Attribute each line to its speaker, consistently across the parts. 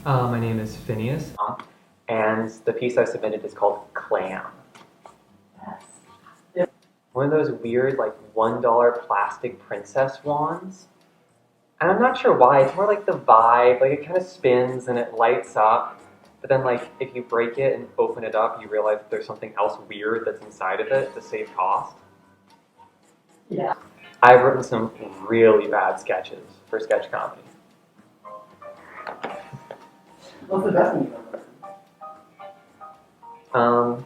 Speaker 1: My name is Phineas, and the piece I submitted is called Clam. Yes. One of those weird, like, $1 plastic princess wands. And I'm not sure why, it's more like the vibe, like it kind of spins and it lights up, but then like if you break it and open it up, you realize that there's something else weird that's inside of it to save cost. Yeah. I've written some really bad sketches for sketch comedy. What's the best one you've ever written?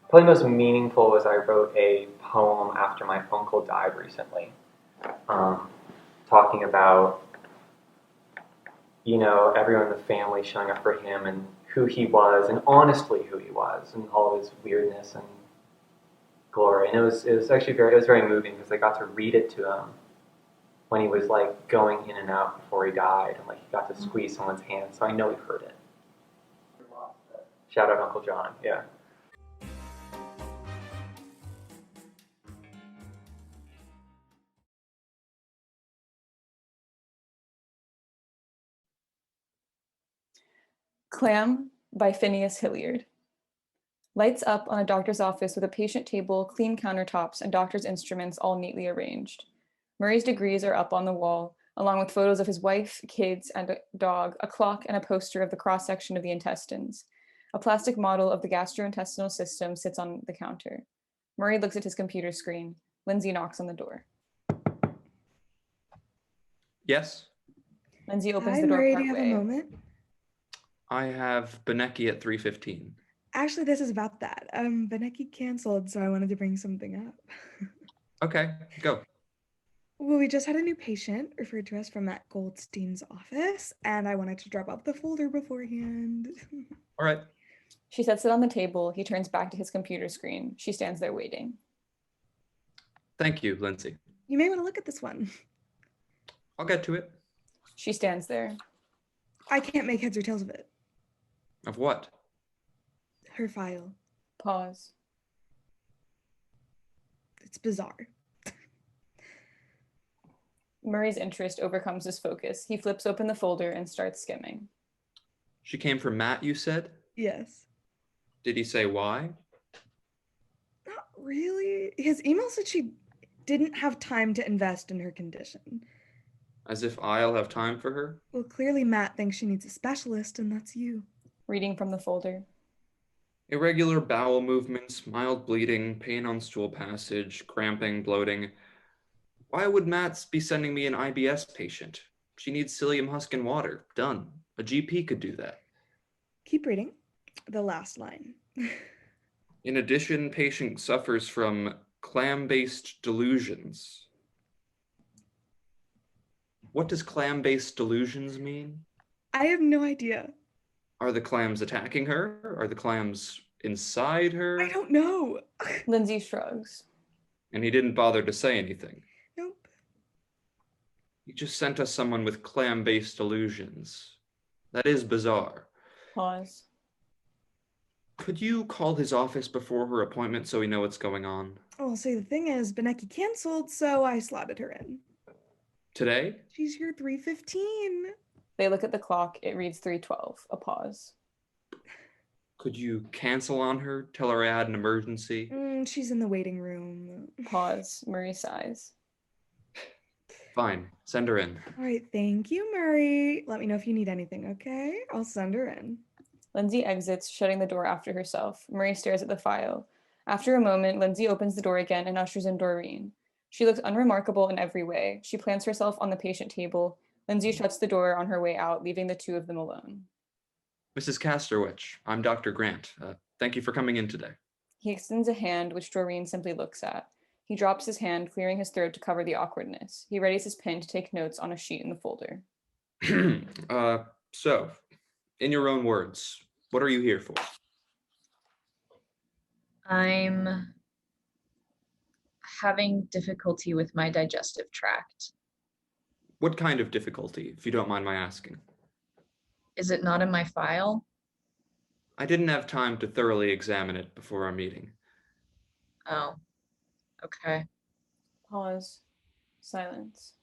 Speaker 1: Probably most meaningful was I wrote a poem after my uncle died recently, talking about, everyone in the family showing up for him and who he was, and honestly who he was, and all of his weirdness and glory. And it was actually very moving because I got to read it to him when he was like going in and out before he died, and like he got to squeeze someone's hand, so I know he heard it. Shout out Uncle John, yeah.
Speaker 2: Clam by Phineas Hilliard. Lights up on a doctor's office with a patient table, clean countertops, and doctor's instruments all neatly arranged. Murray's degrees are up on the wall, along with photos of his wife, kids, and a dog, a clock, and a poster of the cross-section of the intestines. A plastic model of the gastrointestinal system sits on the counter. Murray looks at his computer screen. Lindsey knocks on the door.
Speaker 3: Yes?
Speaker 2: Lindsey opens
Speaker 4: Hi,
Speaker 2: the door
Speaker 4: Murray, do
Speaker 2: partway.
Speaker 4: you have a moment?
Speaker 3: I have Benecki at 3:15.
Speaker 4: Actually, this is about that. Benecki canceled, so I wanted to bring something up.
Speaker 3: Okay, go.
Speaker 4: Well, we just had a new patient referred to us from Matt Goldstein's office, and I wanted to drop off the folder beforehand.
Speaker 3: All right.
Speaker 2: She sets it on the table. He turns back to his computer screen. She stands there waiting.
Speaker 3: Thank you, Lindsey.
Speaker 4: You may want to look at this one.
Speaker 3: I'll get to it.
Speaker 2: She stands there.
Speaker 4: I can't make heads or tails of it.
Speaker 3: Of what?
Speaker 4: Her file.
Speaker 2: Pause.
Speaker 4: It's bizarre.
Speaker 2: Murray's interest overcomes his focus. He flips open the folder and starts skimming.
Speaker 3: She came from Matt, you said?
Speaker 4: Yes.
Speaker 3: Did he say why?
Speaker 4: Not really. His email said she didn't have time to invest in her condition.
Speaker 3: As if I'll have time for her?
Speaker 4: Well, clearly Matt thinks she needs a specialist, and that's you.
Speaker 2: Reading from the folder.
Speaker 3: Irregular bowel movements, mild bleeding, pain on stool passage, cramping, bloating. Why would Matt be sending me an IBS patient? She needs psyllium husk and water. Done. A GP could do that.
Speaker 4: Keep reading. The last line.
Speaker 3: In addition, patient suffers from clam-based delusions. What does clam-based delusions mean?
Speaker 4: I have no idea.
Speaker 3: Are the clams attacking her? Are the clams inside her?
Speaker 4: I don't know.
Speaker 2: Lindsey shrugs.
Speaker 3: And he didn't bother to say anything.
Speaker 4: Nope.
Speaker 3: He just sent us someone with clam-based delusions. That is bizarre.
Speaker 2: Pause.
Speaker 4: Could
Speaker 3: you call his office before her appointment so we know what's going on?
Speaker 4: Well, see, the thing is, Benecki canceled, so I slotted her in.
Speaker 3: Today?
Speaker 4: She's here 3:15.
Speaker 2: They look at the clock. It reads 3:12. A pause.
Speaker 3: Could you cancel on her? Tell her I had an emergency?
Speaker 4: She's in the waiting room.
Speaker 2: Pause. Murray sighs.
Speaker 3: Fine. Send her in.
Speaker 4: All right, thank you, Murray. Let me know if you need anything, okay? I'll send her in.
Speaker 2: Lindsey exits, shutting the door after herself. Murray stares at the file. After a moment, Lindsey opens the door again and ushers in Doreena. She looks unremarkable in every way. She plants herself on the patient table. Lindsey shuts the door on her way out, leaving the two of them alone.
Speaker 3: Mrs. Casterwich, I'm Dr. Grant. Thank you for coming in today.
Speaker 2: He extends a hand, which Doreena simply looks at. He drops his hand, clearing his throat to cover the awkwardness. He readies his pen to take notes on a sheet in the folder.
Speaker 3: So, in your own words, what are you here for?
Speaker 5: I'm having difficulty with my digestive tract.
Speaker 3: What kind of difficulty, if you don't mind my asking?
Speaker 5: Is it not in my file?
Speaker 3: I didn't have time to thoroughly examine it before our meeting.
Speaker 5: Oh, okay.
Speaker 2: Pause. Silence.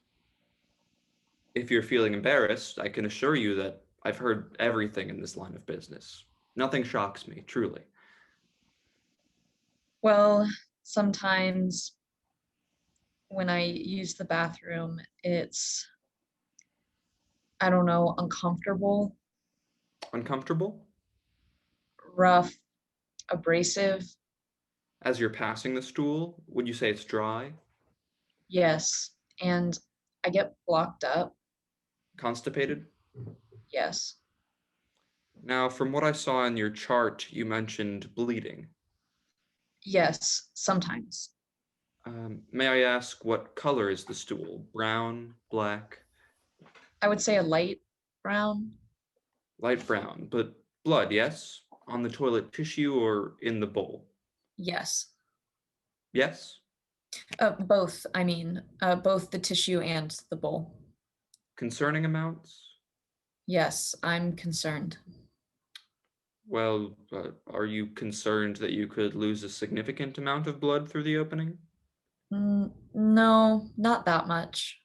Speaker 3: If you're feeling embarrassed, I can assure you that I've heard everything in this line of business. Nothing shocks me, truly.
Speaker 5: Well, sometimes when I use the bathroom, it's, I don't know, uncomfortable,
Speaker 3: Uncomfortable?
Speaker 5: rough, abrasive.
Speaker 3: As you're passing the stool, would you say it's dry?
Speaker 5: Yes. And I get blocked up.
Speaker 3: Constipated?
Speaker 5: Yes.
Speaker 3: Now, from what I saw in your chart, you mentioned bleeding.
Speaker 5: Yes, sometimes.
Speaker 3: May I ask what color is the stool? Brown, black,
Speaker 5: I would say a light brown.
Speaker 3: light brown, but blood, yes? On the toilet tissue or in the bowl?
Speaker 5: Yes.
Speaker 3: Yes?
Speaker 5: Both, I mean, both the tissue and the bowl.
Speaker 3: Concerning amounts?
Speaker 5: Yes, I'm concerned.
Speaker 3: Well, are you concerned that you could lose a significant amount of blood through the opening?
Speaker 5: No, not that much.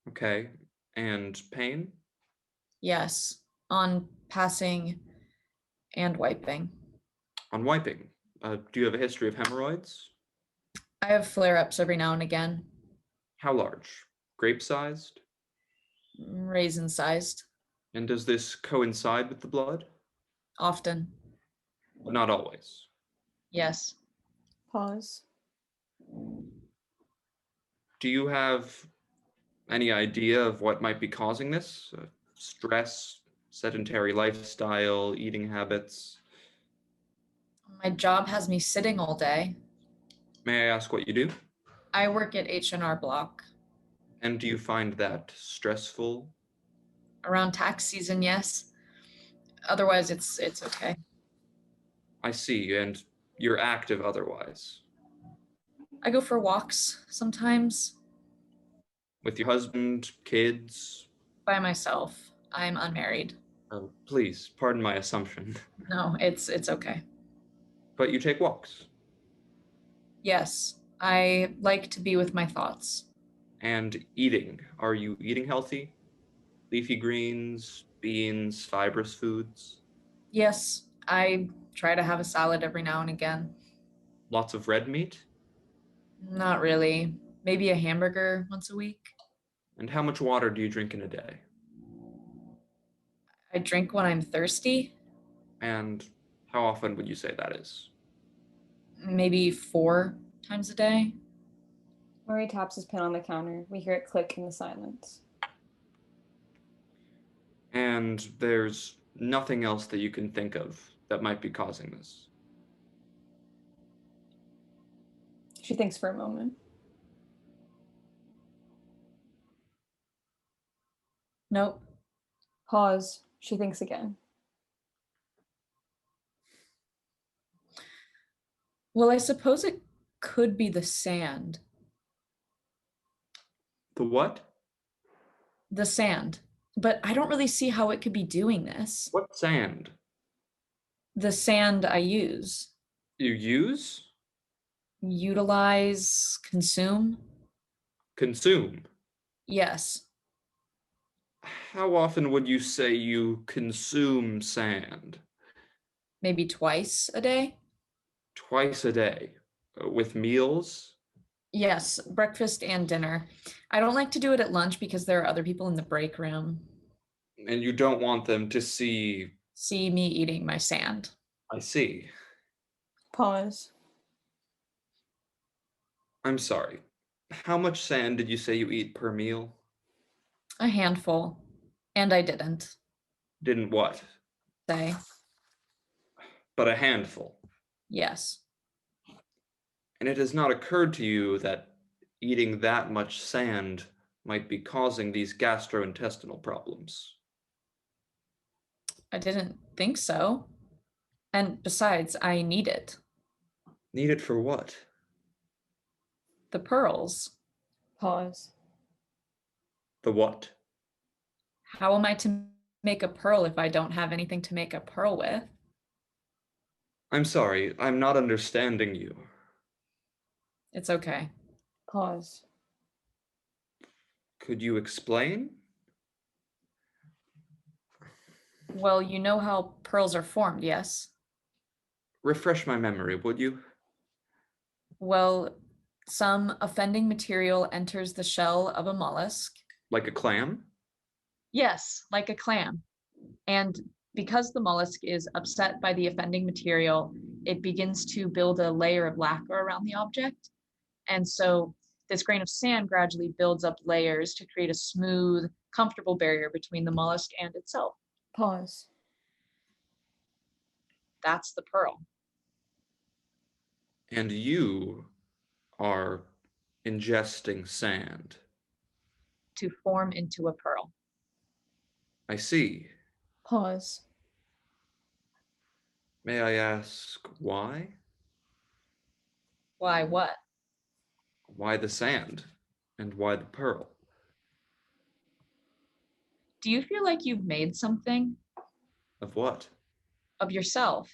Speaker 3: Okay. And pain?
Speaker 5: Yes, on passing and wiping.
Speaker 3: On wiping. Do you have a history of hemorrhoids?
Speaker 5: I have flare-ups every now and again,
Speaker 3: How large? Grape-sized?
Speaker 5: raisin-sized,
Speaker 3: And does this coincide with the blood?
Speaker 5: often.
Speaker 3: But not always.
Speaker 5: Yes.
Speaker 2: Pause.
Speaker 3: Do you have any idea of what might be causing this? Stress, sedentary lifestyle, eating habits?
Speaker 5: My job has me sitting all day.
Speaker 3: May I ask what you do?
Speaker 5: I work at H&R Block.
Speaker 3: And do you find that stressful?
Speaker 5: Around tax season, yes. Otherwise, it's okay.
Speaker 3: I see, and you're active otherwise.
Speaker 5: I go for walks sometimes
Speaker 3: With your husband, kids?
Speaker 5: by myself. I'm unmarried.
Speaker 3: Please, pardon my assumption.
Speaker 5: No, it's okay.
Speaker 3: But you take walks.
Speaker 5: Yes, I like to be with my thoughts.
Speaker 3: And eating. Are you eating healthy? Leafy greens, beans, fibrous foods?
Speaker 5: Yes, I try to have a salad every now and again.
Speaker 3: Lots of red meat?
Speaker 5: Not really. Maybe a hamburger once a week.
Speaker 3: And how much water do you drink in a day?
Speaker 5: I drink when I'm thirsty.
Speaker 3: And how often would you say that is?
Speaker 5: Maybe 4 times a day.
Speaker 2: Murray taps his pen on the counter. We hear it click in the silence.
Speaker 3: And there's nothing else that you can think of that might be causing this?
Speaker 2: She thinks for a moment.
Speaker 5: Nope.
Speaker 2: Pause. She thinks again.
Speaker 5: Well, I suppose it could be the sand.
Speaker 3: The what?
Speaker 5: The sand. But I don't really see how it could be doing this.
Speaker 3: What sand?
Speaker 5: The sand I use.
Speaker 3: You use?
Speaker 5: Utilize, consume.
Speaker 3: Consume.
Speaker 5: Yes.
Speaker 3: How often would you say you consume sand?
Speaker 5: Maybe twice a day.
Speaker 3: Twice a day. With meals?
Speaker 5: Yes, breakfast and dinner. I don't like to do it at lunch because there are other people in the break room.
Speaker 3: And you don't want them to see.
Speaker 5: See me eating my sand.
Speaker 3: I see.
Speaker 2: Pause.
Speaker 3: I'm sorry. How much sand did you say you eat per meal?
Speaker 5: A handful. And I didn't
Speaker 3: Didn't what?
Speaker 5: say.
Speaker 3: But a handful.
Speaker 5: Yes.
Speaker 3: And it has not occurred to you that eating that much sand might be causing these gastrointestinal problems.
Speaker 5: I didn't think so. And besides, I need it.
Speaker 3: Need it for what?
Speaker 5: The pearls.
Speaker 2: Pause.
Speaker 3: The what?
Speaker 5: How am I to make a pearl if I don't have anything to make a pearl with?
Speaker 3: I'm sorry, I'm not understanding you.
Speaker 5: It's okay.
Speaker 2: Pause.
Speaker 3: Could you explain?
Speaker 5: Well, you know how pearls are formed, yes?
Speaker 3: Refresh my memory, would you?
Speaker 5: Well, some offending material enters the shell of a mollusk.
Speaker 3: Like a clam?
Speaker 5: Yes, like a clam. And because the mollusk is upset by the offending material, it begins to build a layer of lacquer around the object. And so this grain of sand gradually builds up layers to create a smooth, comfortable barrier between the mollusk and itself.
Speaker 2: Pause.
Speaker 5: That's the pearl.
Speaker 3: And you are ingesting sand.
Speaker 5: To form into a pearl.
Speaker 3: I see.
Speaker 2: Pause.
Speaker 3: May I ask why?
Speaker 5: Why, what?
Speaker 3: Why the sand? And why the pearl?
Speaker 5: Do you feel like you've made something
Speaker 3: Of what?
Speaker 5: of yourself,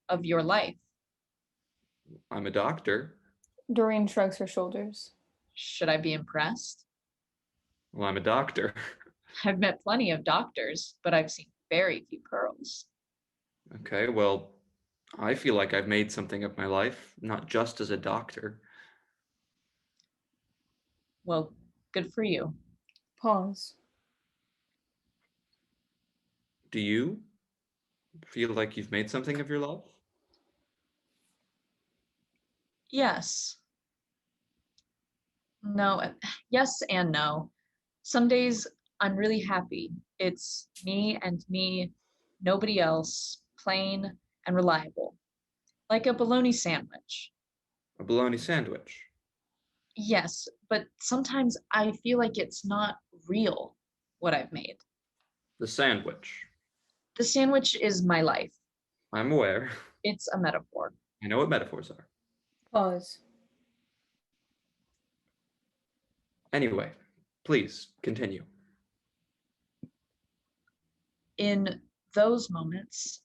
Speaker 5: of your life?
Speaker 3: I'm a doctor.
Speaker 2: Doreen shrugs her shoulders.
Speaker 5: Should I be impressed?
Speaker 3: Well, I'm a doctor.
Speaker 5: I've met plenty of doctors, but I've seen very few pearls.
Speaker 3: Okay, well, I feel like I've made something of my life, not just as a doctor.
Speaker 5: Well, good for you.
Speaker 2: Pause.
Speaker 3: Do you feel like you've made something of your life?
Speaker 5: Yes. No, yes and no. Some days I'm really happy. It's me and me, nobody else, plain and reliable, like a bologna sandwich.
Speaker 3: A bologna sandwich.
Speaker 5: Yes, but sometimes I feel like it's not real, what I've made.
Speaker 3: The sandwich.
Speaker 5: The sandwich is my life.
Speaker 3: I'm aware.
Speaker 5: It's a metaphor.
Speaker 3: I know what metaphors are.
Speaker 2: Pause.
Speaker 3: Anyway, please continue.
Speaker 5: In those moments,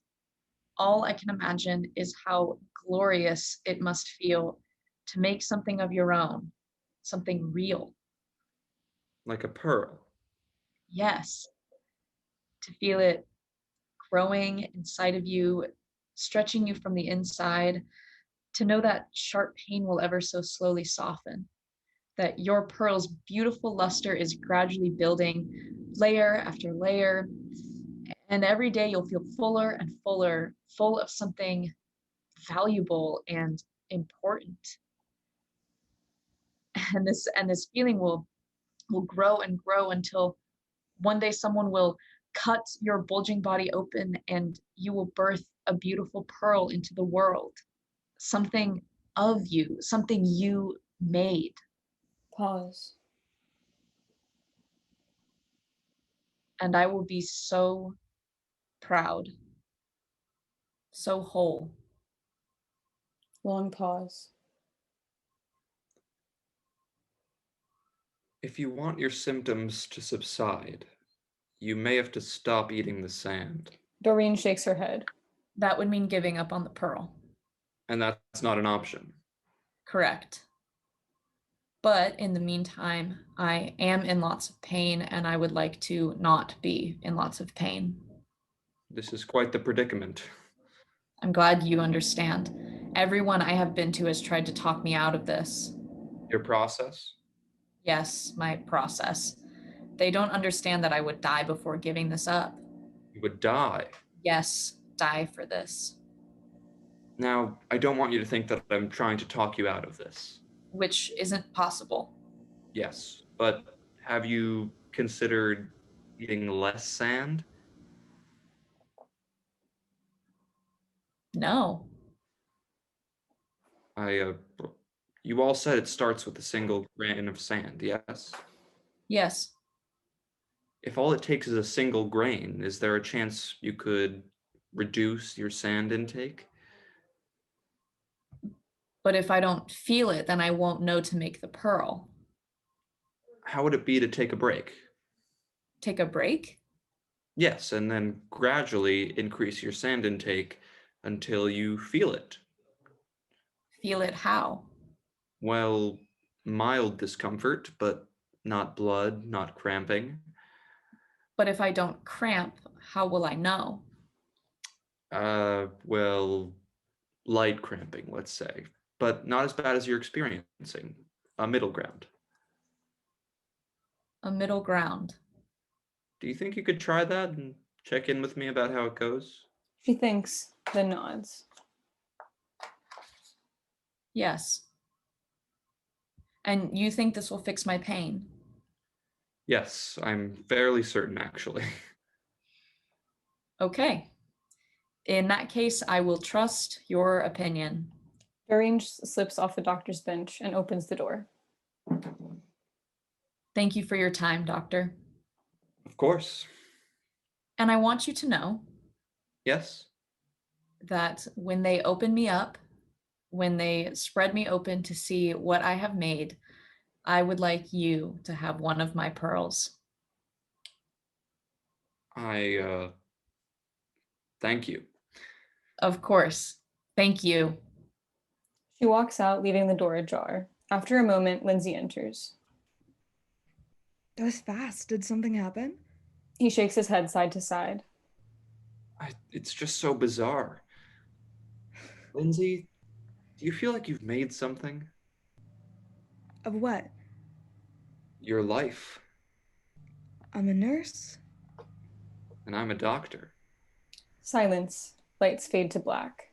Speaker 5: all I can imagine is how glorious it must feel to make something of your own, something real.
Speaker 3: Like a pearl.
Speaker 5: Yes, to feel it growing inside of you, stretching you from the inside, to know that sharp pain will ever so slowly soften, that your pearl's beautiful luster is gradually building layer after layer, and every day you'll feel fuller and fuller, full of something valuable and important. And this feeling will grow and grow until one day someone will cut your bulging body open and you will birth a beautiful pearl into the world. Something of you, something you made.
Speaker 2: Pause.
Speaker 5: And I will be so proud, so whole.
Speaker 2: Long pause.
Speaker 3: If you want your symptoms to subside, you may have to stop eating the sand.
Speaker 2: Doreen shakes her head.
Speaker 5: That would mean giving up on the pearl.
Speaker 3: And that's not an option.
Speaker 5: Correct. But in the meantime, I am in lots of pain and I would like to not be in lots of pain.
Speaker 3: This is quite the predicament.
Speaker 5: I'm glad you understand. Everyone I have been to has tried to talk me out of this.
Speaker 3: Your process?
Speaker 5: Yes, my process. They don't understand that I would die before giving this up.
Speaker 3: You would die.
Speaker 5: Yes, die for this.
Speaker 3: Now, I don't want you to think that I'm trying to talk you out of this.
Speaker 5: Which isn't possible.
Speaker 3: Yes, but have you considered eating less sand?
Speaker 5: No.
Speaker 3: You all said it starts with a single grain of sand, yes?
Speaker 5: Yes.
Speaker 3: If all it takes is a single grain, is there a chance you could reduce your sand intake?
Speaker 5: But if I don't feel it, then I won't know to make the pearl.
Speaker 3: How would it be to take a break?
Speaker 5: Take a break?
Speaker 3: Yes, and then gradually increase your sand intake until you feel it.
Speaker 5: Feel it how?
Speaker 3: Well, mild discomfort, but not blood, not cramping.
Speaker 5: But if I don't cramp, how will I know?
Speaker 3: Well, light cramping, let's say, but not as bad as you're experiencing. A middle ground.
Speaker 5: A middle ground.
Speaker 3: Do you think you could try that and check in with me about how it goes?
Speaker 2: She thinks, then nods.
Speaker 5: Yes. And you think this will fix my pain?
Speaker 3: Yes, I'm fairly certain, actually.
Speaker 5: Okay. In that case, I will trust your opinion.
Speaker 2: Doreena slips off the doctor's bench and opens the door.
Speaker 5: Thank you for your time, doctor.
Speaker 3: Of course.
Speaker 5: And I want you to know
Speaker 3: Yes?
Speaker 5: that when they open me up, when they spread me open to see what I have made, I would like you to have one of my pearls.
Speaker 3: Thank you.
Speaker 5: Of course. Thank you.
Speaker 2: She walks out, leaving the door ajar. After a moment, Lindsey enters.
Speaker 4: That was fast. Did something happen?
Speaker 2: He shakes his head side to side.
Speaker 3: It's just so bizarre. Lindsey, do you feel like you've made something?
Speaker 4: Of what?
Speaker 3: Your life.
Speaker 4: I'm a nurse.
Speaker 3: And I'm a doctor.
Speaker 2: Silence. Lights fade to black.